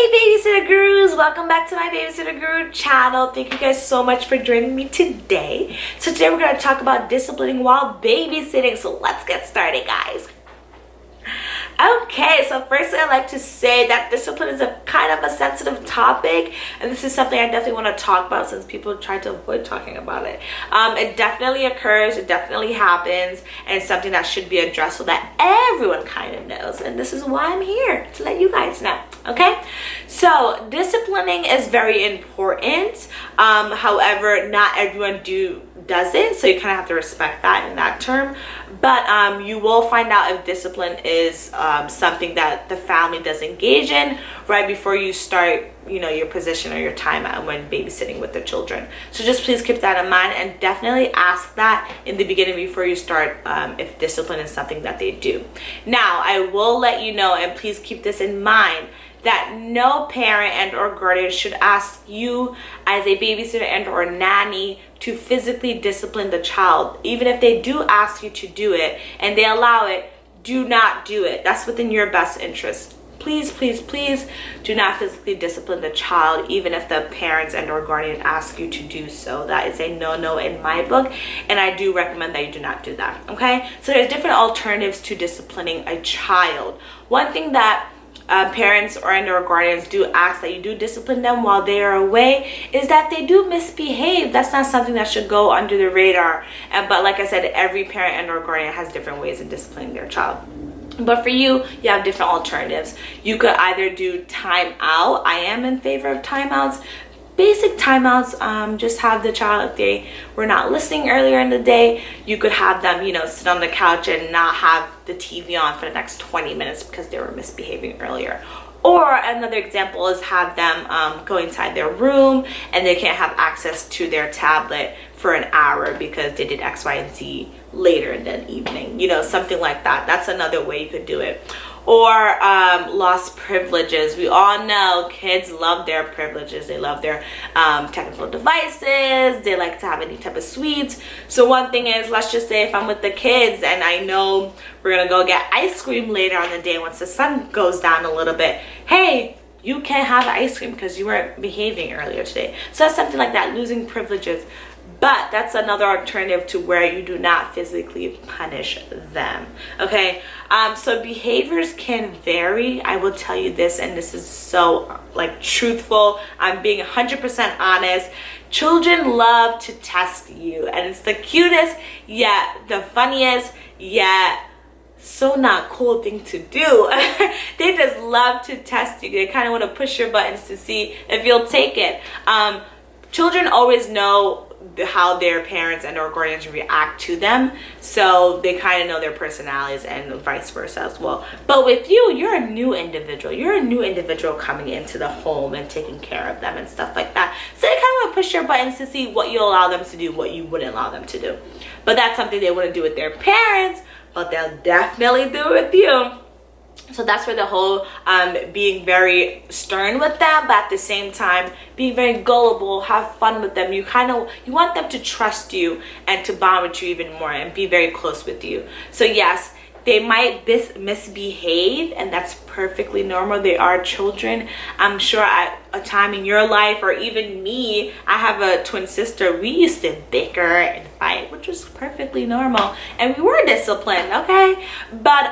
Babysitter Gurus, welcome back to my Babysitter Guru channel. Thank you guys so much for joining me today. So today we're going to talk about disciplining while babysitting. So let's get started, guys. Okay, so firstly I'd like to say that discipline is a kind of a sensitive topic, and this is something I definitely want to talk about since people try to avoid talking about it. It definitely occurs, it definitely happens, and it's something that should be addressed so that everyone kind of knows, and this is why I'm here, to let you guys know. Okay, so disciplining is very important. However, not everyone does it, so you kind of have to respect that in that term. But you will find out if discipline is something that the family does engage in right before you start, your position or your time when babysitting with the children. So just please keep that in mind, and definitely ask that in the beginning before you start if discipline is something that they do. Now, I will let you know, and please keep this in mind, that no parent and or guardian should ask you as a babysitter and or nanny to physically discipline the child. Even if they do ask you to do it and they allow it, do not do it. That's within your best interest. Please, please, please do not physically discipline the child, even if the parents and or guardian ask you to do so. That is a no-no in my book, and I do recommend that you do not do that, okay? So there's different alternatives to disciplining a child. One thing that parents or guardians do ask that you do discipline them while they are away is that they do misbehave. That's not something that should go under the radar. But like I said, every parent and or guardian has different ways of disciplining their child. But for you have different alternatives. You could either do time out. I am in favor of timeouts. Basic timeouts, just have the child, if they were not listening earlier in the day, you could have them, sit on the couch and not have the TV on for the next 20 minutes because they were misbehaving earlier. Or another example is have them go inside their room and they can't have access to their tablet for an hour because they did X, Y, and Z later in the evening, something like that. That's another way you could do it. Or lost privileges. We all know kids love their privileges. They love their technical devices. They like to have any type of sweets. So one thing is, let's just say if I'm with the kids and I know we're going to go get ice cream later on the day once the sun goes down a little bit. Hey, you can't have ice cream because you weren't behaving earlier today. So that's something like that, losing privileges. But that's another alternative to where you do not physically punish them, okay? So behaviors can vary. I will tell you this, and this is so truthful. I'm being 100% honest. Children love to test you, and it's the cutest, yet the funniest, yet so not cool thing to do. They just love to test you. They kind of want to push your buttons to see if you'll take it. Children always know how their parents and or guardians react to them, so they kind of know their personalities and vice versa as well. But with you, you're a new individual coming into the home and taking care of them and stuff like that, so they kind of want to push your buttons to see what you allow them to do, what you wouldn't allow them to do. But that's something they wouldn't do with their parents, but they'll definitely do it with you. So that's where the whole being very stern with them, but at the same time being very gullible, have fun with them. You want them to trust you and to bond with you even more and be very close with you. So yes, they might misbehave, and that's perfectly normal. They are children. I'm sure at a time in your life, or even me, I have a twin sister, we used to bicker and fight, which was perfectly normal, and we were disciplined, okay? But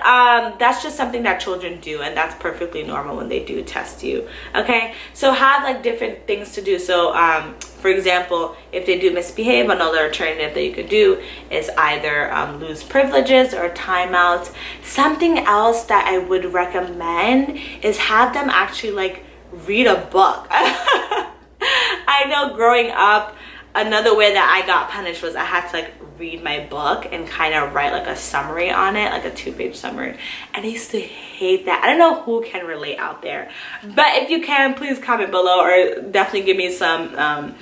that's just something that children do, and that's perfectly normal when they do test you, okay? So have different things to do. So for example, if they do misbehave, another alternative that you could do is either lose privileges or timeouts. Something else that I would recommend is have them actually read a book. I know growing up, another way that I got punished was I had to read my book and kind of write a summary on it, a 2-page summary, and I used to hate that. I don't know who can relate out there, but if you can, please comment below, or definitely give me some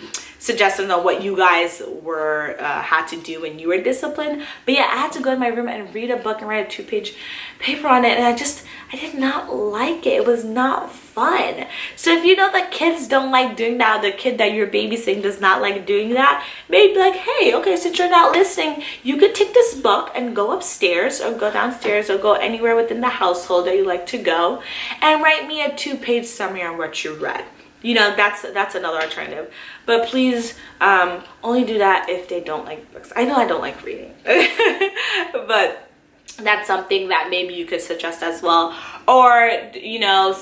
suggestions on what you guys were had to do when you were disciplined. But yeah, I had to go in my room and read a book and write a 2-page paper on it, and I did not like it. It was not fun. So if you know that kids don't like doing that, the kid that you're babysitting does not like doing that, maybe be like, hey, okay, since you're not listening, you could take this book and go upstairs or go downstairs or go anywhere within the household that you like to go and write me a 2-page summary on what you read. You know, that's another alternative. But please only do that if they don't like books. I know I don't like reading. But that's something that maybe you could suggest as well. Or, you know,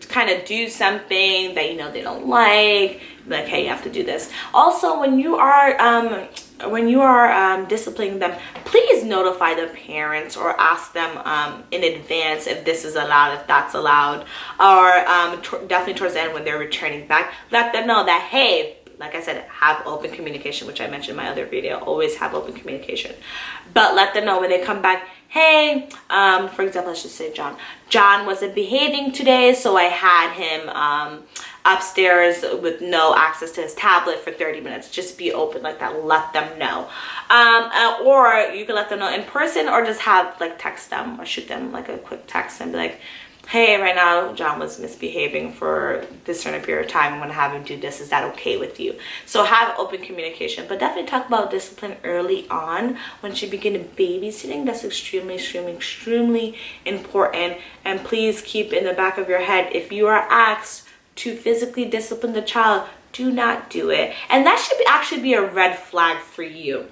kind of do something that you know they don't like hey, you have to do this. Also, when you are disciplining them, please notify the parents or ask them in advance if this is allowed, if that's allowed, or definitely towards the end when they're returning back, let them know that, hey, like I said, have open communication, which I mentioned in my other video. Always have open communication. But let them know when they come back, hey, for example, let's just say John wasn't behaving today, so I had him upstairs with no access to his tablet for 30 minutes. Just be open like that. Let them know. Or you can let them know in person, or just text them or shoot them like a quick text and be like, hey, right now John was misbehaving for this certain period of time. I'm going to have him do this. Is that okay with you? So have open communication, but definitely talk about discipline early on once you begin babysitting. That's extremely, extremely, extremely important. And please keep in the back of your head, if you are asked to physically discipline the child, do not do it. And that should actually be a red flag for you.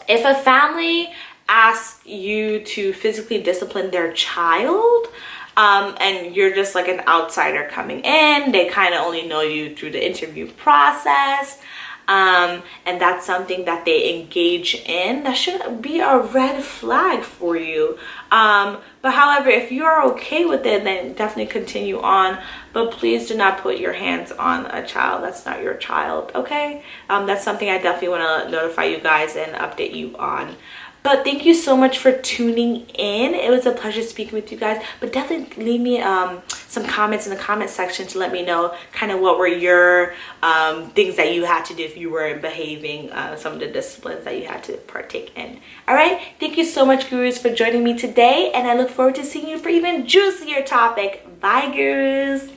If a family asks you to physically discipline their child, and you're just like an outsider coming in, they kind of only know you through the interview process, and that's something that they engage in, that should be a red flag for you. But however, if you're okay with it, then definitely continue on. But please do not put your hands on a child. That's not your child, okay? That's something I definitely want to notify you guys and update you on. But thank you so much for tuning in. It was a pleasure speaking with you guys. But definitely leave me some comments in the comment section to let me know kind of what were your things that you had to do if you were behaving, some of the disciplines that you had to partake in. All right. Thank you so much, gurus, for joining me today. And I look forward to seeing you for even juicier topic. Bye, gurus.